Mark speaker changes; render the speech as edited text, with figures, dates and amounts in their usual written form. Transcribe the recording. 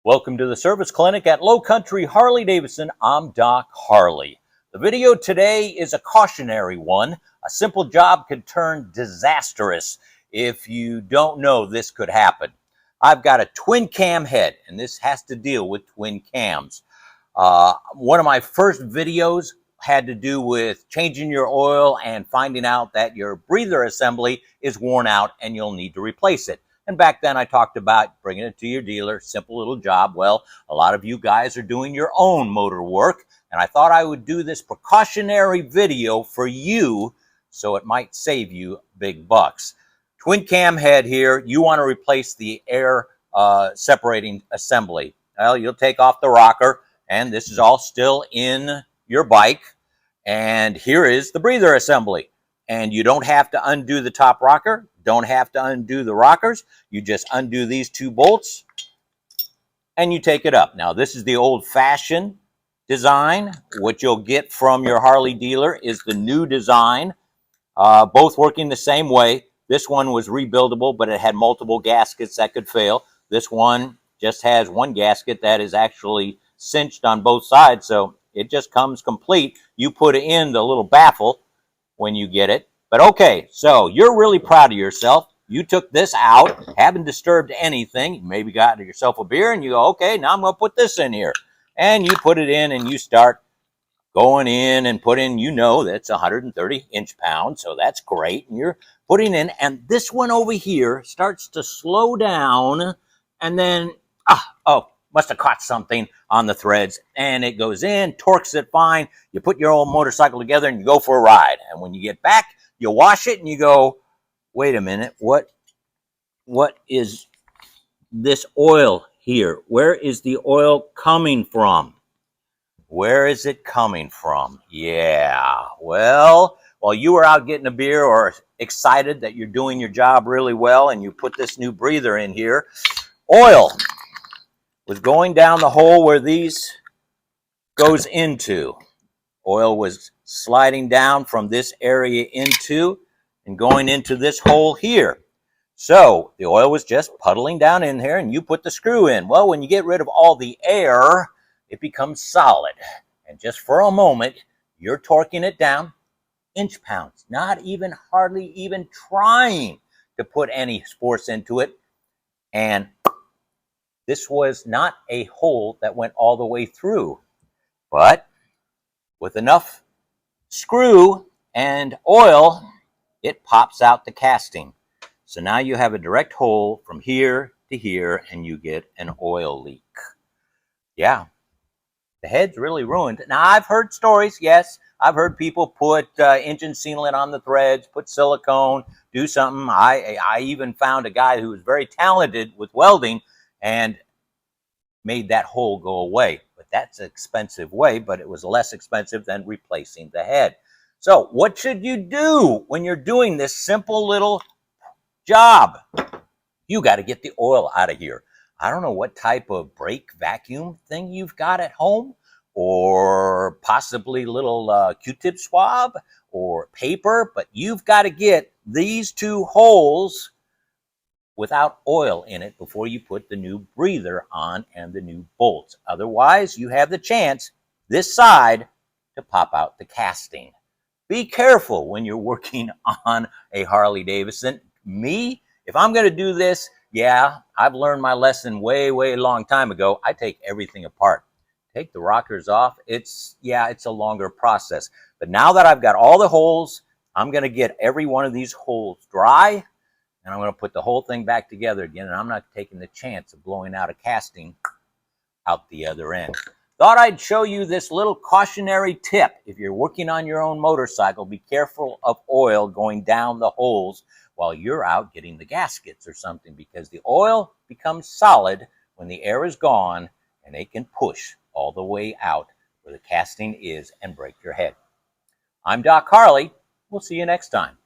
Speaker 1: Welcome to the service clinic at Low Country Harley-Davidson. I'm Doc Harley. The video today is a cautionary one. A simple job could turn disastrous if you don't know this could happen. I've got a twin cam head, and this has to deal with twin cams. One of my first videos had to do with changing your oil and finding out that your breather assembly is worn out and you'll need to replace it. And back then I talked about bringing it to your dealer, simple little job. Well, a lot of you guys are doing your own motor work, and I thought I would do this precautionary video for you so it might save you big bucks. Twin cam head here, you want to replace the air separating assembly. Well, you'll take off the rocker, and this is all still in your bike. And here is the breather assembly. And you don't have to undo the top rocker, don't have to undo the rockers. You just undo these two bolts and you take it up. Now, this is the old-fashioned design. What you'll get from your Harley dealer is the new design, both working the same way. This one was rebuildable, but it had multiple gaskets that could fail. This one just has one gasket that is actually cinched on both sides, so it just comes complete. You put in the little baffle when you get it. But okay, so you're really proud of yourself. You took this out, haven't disturbed anything. You maybe got yourself a beer and you go, okay, now I'm going to put this in here. And you put it in and you start going in and put in, you know, that's 130 inch-pounds, so that's great. And you're putting in, and this one over here starts to slow down, and then, must have caught something on the threads, and it goes in, torques it fine. You put your old motorcycle together and you go for a ride. And when you get back, you wash it and you go, wait a minute, what is this oil here? Where is the oil coming from? Where is it coming from? Yeah, well, while you were out getting a beer or excited that you're doing your job really well and you put this new breather in here, oil was going down the hole where these goes into. Oil was sliding down from this area into and going into this hole here. So the oil was just puddling down in here and you put the screw in. Well, when you get rid of all the air, it becomes solid. And just for a moment, you're torquing it down inch-pounds, not even hardly even trying to put any force into it. And this was not a hole that went all the way through, but with enough screw and oil, it pops out the casting. So now you have a direct hole from here to here, and you get an oil leak. Yeah, the head's really ruined. Now, I've heard stories, yes. I've heard people put engine sealant on the threads, put silicone, do something. I even found a guy who was very talented with welding and made that hole go away. But that's an expensive way, but it was less expensive than replacing the head. So what should you do when you're doing this simple little job? You got to get the oil out of here. I don't know what type of brake vacuum thing you've got at home, or possibly little Q-tip swab or paper, but you've got to get these two holes without oil in it before you put the new breather on and the new bolts. Otherwise, you have the chance this side to pop out the casting. Be careful when you're working on a Harley-Davidson. Me, if I'm going to do this, yeah, I've learned my lesson way long time ago. I take everything apart. Take the rockers off. It's a longer process. But now that I've got all the holes, I'm going to get every one of these holes dry, and I'm going to put the whole thing back together again, and I'm not taking the chance of blowing out a casting out the other end. Thought I'd show you this little cautionary tip. If you're working on your own motorcycle, be careful of oil going down the holes while you're out getting the gaskets or something, because the oil becomes solid when the air is gone, and it can push all the way out where the casting is and break your head. I'm Doc Harley. We'll see you next time.